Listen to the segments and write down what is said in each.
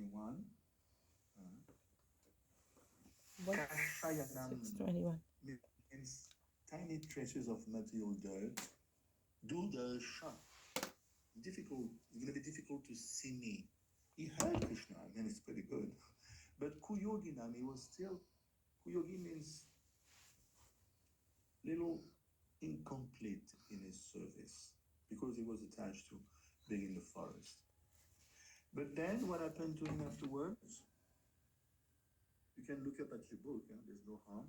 6:21. What? Kashayanam 6:21. means tiny traces of material dirt. Dudarsha. Difficult. It's going to be difficult to see me. He heard Krishna. I mean, it's pretty good. But Kuyoginam, he was still. Kuyogi means little incomplete in his service because he was attached to being in the forest. But then what happened to him afterwards? You can look up at your book, there's no harm.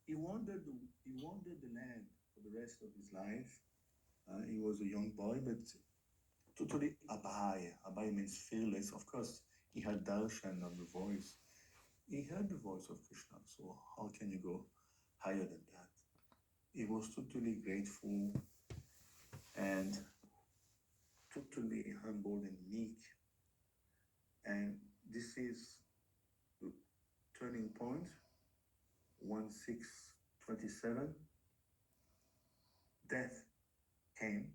He wandered the land for the rest of his life. He was a young boy, but totally abhaya. Abhaya means fearless. Of course, he had darshan of the voice. He heard the voice of Krishna, so how can you go higher than that? He was totally grateful and totally humble and meek. And this is the turning point, 1627. Death came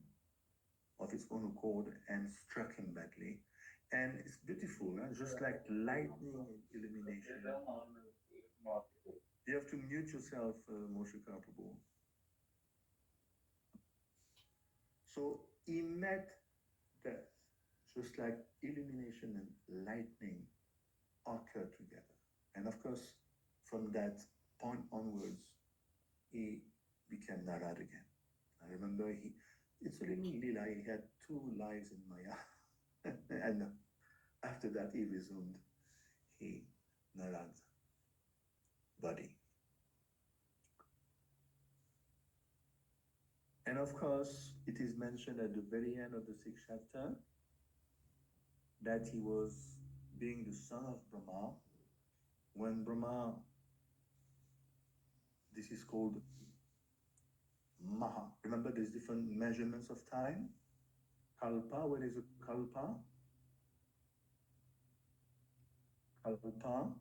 of its own accord and struck him badly. And it's beautiful, just like lightning and illumination. You have to mute yourself, Moshe Prabhu. So he met death, just like illumination and lightning occur together. And of course, from that point onwards, he became Narad again. I remember it's a little lila, he had 2 lives in Maya. And after that, he resumed Narad's body. And of course, it is mentioned at the very end of the 6th chapter that he was being the son of Brahma. When Brahma, this is called Maha. Remember, there's different measurements of time. Kalpa, what is a kalpa? Kalpa,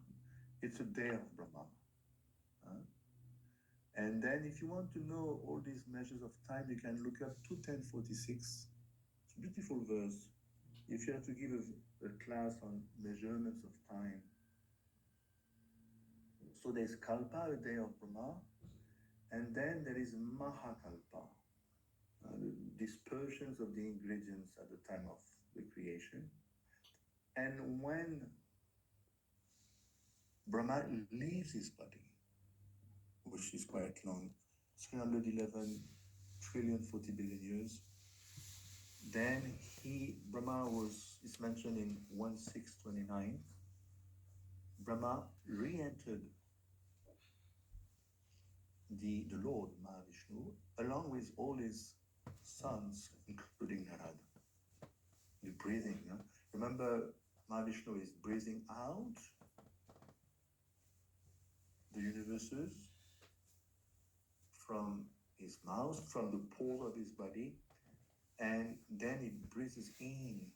it's a day of Brahma. And then if you want to know all these measures of time, you can look up 21046. It's a beautiful verse. If you have to give a class on measurements of time. So there's Kalpa, a day of Brahma, and then there is Mahakalpa, the dispersions of the ingredients at the time of the creation. And when Brahma leaves his body, which is quite long, 311 trillion 40 billion years, then Brahma is mentioned in 1629. Brahma re-entered the Lord Mahavishnu along with all his sons, including Narada. The breathing. Remember, Mahavishnu is breathing out the universes from his mouth, from the pore of his body, and then he breathes in.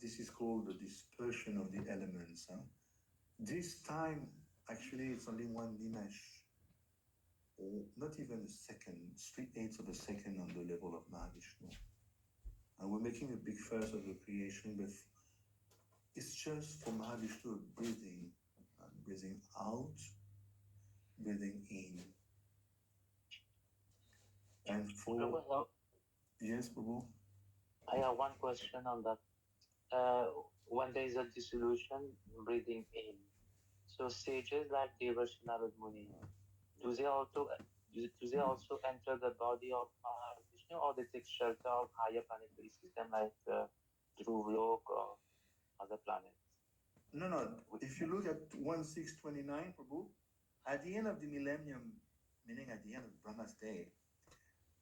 This is called the dispersion of the elements. This time, actually, it's only 1 nimesh, or not even a second, 3/8 of a second on the level of Mahavishnu. And we're making a big fuss of the creation, but it's just for Mahavishnu breathing, breathing out, breathing in. And for... Yes, Prabhu? I have one question on that. When there is a dissolution, breathing in. So sages like Devarshi Narad Muni, do they also enter the body of Mahavishnu, or they take shelter of higher planetary system like Dhruv or other planets? No. If you look at 1629, Prabhu, at the end of the millennium, meaning at the end of Brahma's day,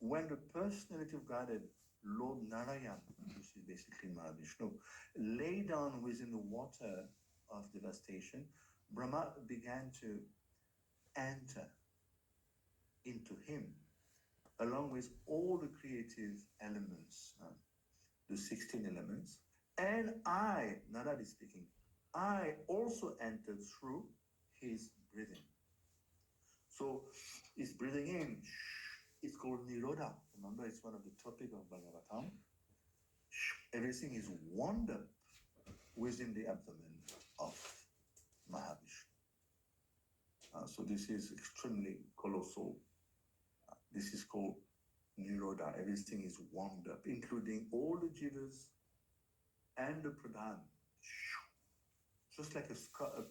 when the personality of Godhead, Lord Narayan, which is basically Mahavishnu, lay down within the water of devastation, Brahma began to enter into him, along with all the creative elements, the 16 elements. And I, Narada is speaking, I also entered through his breathing. So It's breathing in. It's called Nirodha. Remember, it's one of the topic of Bhagavatam. Everything is wound up within the abdomen of Mahavishnu. So this is extremely colossal. This is called Nirodha. Everything is wound up, including all the jivas and the pradhan. Just like a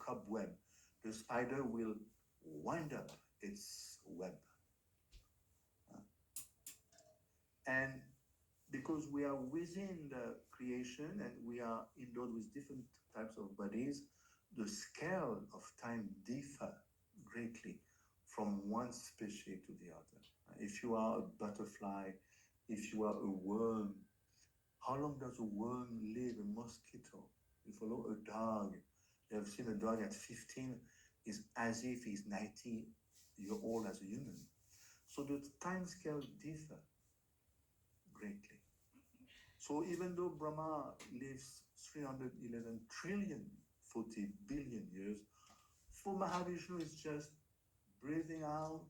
cobweb, the spider will wind up its web. And because we are within the creation and we are endowed with different types of bodies, the scale of time differ greatly from one species to the other. If you are a butterfly, if you are a worm, how long does a worm live? A mosquito? You follow a dog. You have seen a dog at 15 is as if he's 90 years old as a human. So the time scale differ greatly. So even though Brahma lives 311 trillion, 40 billion years, for Mahavishnu it's just breathing out,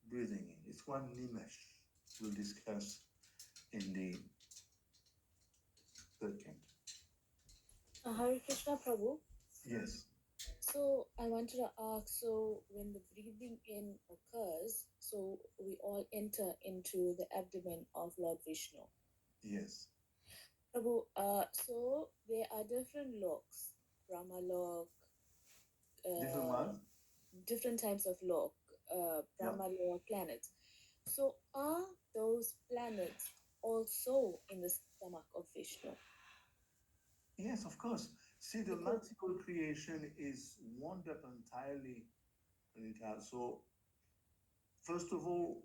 breathing in. It's one nimesh we'll discuss in the third canto. Hare Krishna Prabhu. Yes. So I wanted to ask, so when the breathing in occurs, so we all enter into the abdomen of Lord Vishnu. Yes. Prabhu, so there are different loks, Brahma lok, Different ones? different types of lok, Brahma lok planets. So are those planets also in the stomach of Vishnu? Yes, of course. See, the multiple creation is wound up entirely. So, first of all,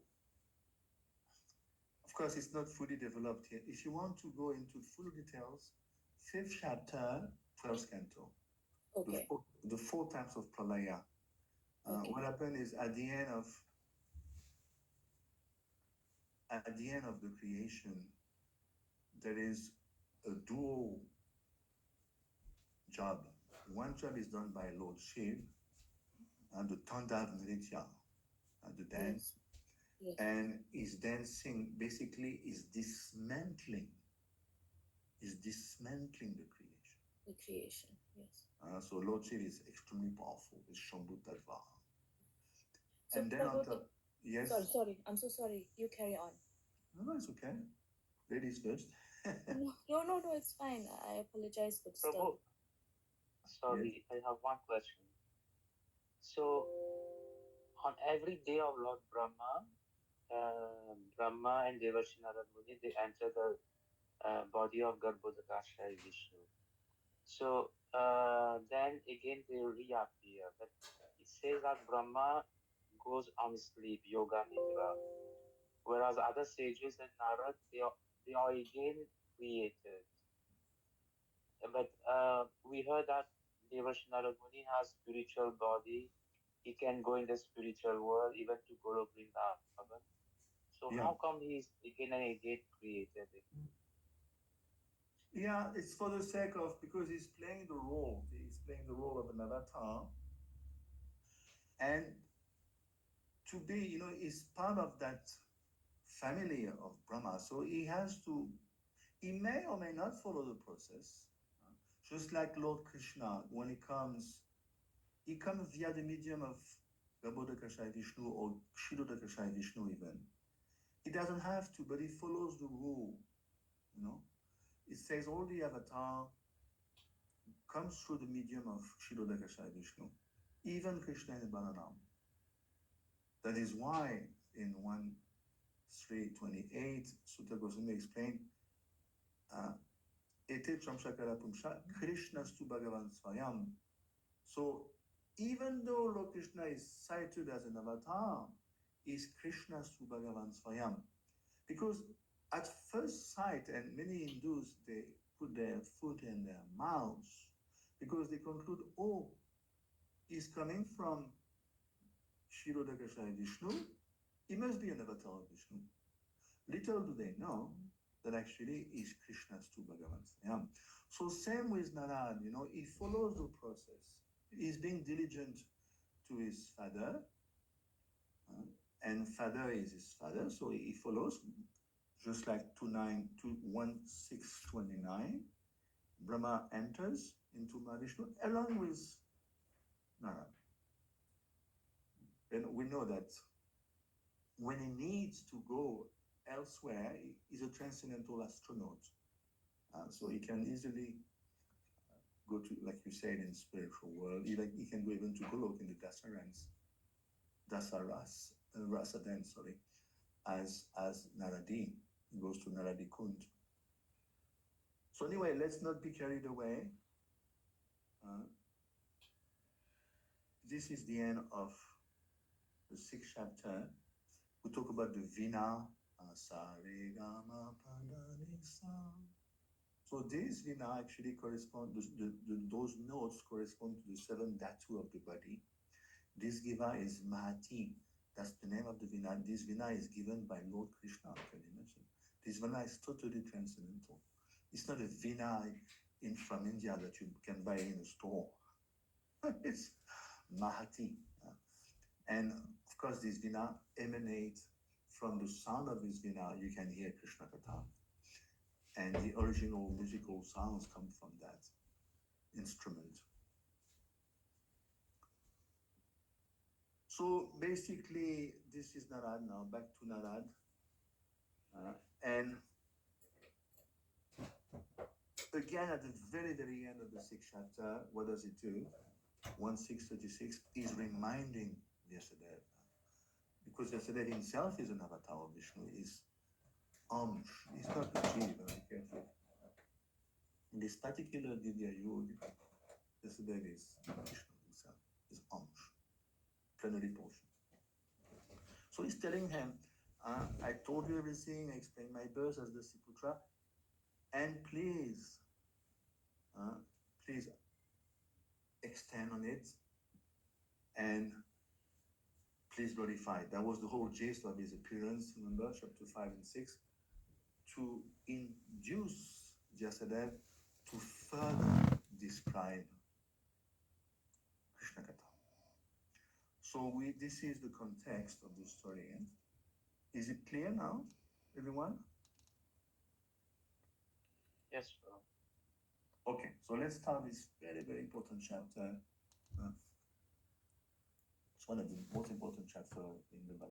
of course, it's not fully developed yet. If you want to go into full details, 5th chapter, 12th canto. Okay. The four types of pralaya. What happened is at the end of the creation, there is a dual job. One job is done by Lord Shiv, and the Tandav Nritya, the dance, Yes. and is dancing basically is dismantling the creation. The creation, yes. So Lord Shiv is extremely powerful. It's Shambhu Tattva. So And then on top, yes. Sorry, I'm so sorry. You carry on. No, it's okay. Ladies first. No, it's fine. I apologize for Prabhu, sorry, I have one question. So, on every day of Lord Brahma, Brahma and Devarshi Narad Muni, they enter the body of Garbhodakashayi Vishnu. So, then again they reappear. But it says that Brahma goes on sleep, yoga nidra, whereas other sages and Narad, they are again created. But we heard that Devarshi Narad Muni has spiritual body. He can go in the spiritual world, even to Guru Vrindavan. So how come he's again and again created? Yeah, it's for the sake of, because he's playing the role. He's playing the role of an avatar. And to be, is part of that family of Brahma. So he may or may not follow the process. Just like Lord Krishna, when he comes via the medium of Garbhodakashayi Vishnu or Kshirodakashayi Vishnu even. He doesn't have to, but he follows the rule, It says all the avatar comes through the medium of Kshirodakashayi Vishnu, even Krishna and Balaram. That is why in 1.3.28, Sutta Goswami explained, Ete Tramshakara Pumsha, Krishnastu Bhagavan Swayam. So even though Lord Krishna is cited as an avatar, is Krishnastu Bhagavan Swayam. Because at first sight, and many Hindus, they put their foot in their mouths because they conclude, he's coming from Kshirodakashayi Vishnu, he must be an avatar of Vishnu. Little do they know that actually is Krishnastu Bhagavan Swayam. So same with Narad, he follows the process. He's being diligent to his father, and father is his father, so he follows, just like 1629. Brahma enters into Mahavishnu along with Narada. And we know that when he needs to go elsewhere, he's a transcendental astronaut. So he can easily go to, like you said, in the spiritual world. He can go even to Golok in the Rasadan, sorry, as Naradi. He goes to Naradi Kund. So anyway, let's not be carried away. This is the end of the 6th chapter. We talk about the Vina. So this Vina actually corresponds, those notes correspond to the 7 dhatu of the body. This Giva is Mahati. That's the name of the Vina. This Vina is given by Lord Krishna, can you imagine? This Vina is totally transcendental. It's not a Vina from India that you can buy in a store. It's Mahati. And of course, this Vina emanates from the sound of this Vina. You can hear Krishna Katha. And the original musical sounds come from that instrument. So basically, this is Narad now, back to Narad. And again, at the very, very end of the 6th chapter, what does it do? 1636 is reminding Vyasadeva, because Vyasadeva himself is an avatar of Vishnu, is Amsh, he's not a Jiva, very careful. In this particular Vidya Yoga, Vyasadeva is Vishnu himself, is Amsh, plenary portion. So he's telling him, I told you everything, I explained my birth as the Siputra, and please extend on it, and please glorify. That was the whole gist of his appearance, remember, chapter 5 and 6, to induce Vyasadeva to further describe Krishna Katha. So this is the context of the story. Is it clear now, everyone? Yes, sir. Okay, so let's start this very, very important chapter. It's one of the most important chapters in the Bhagavad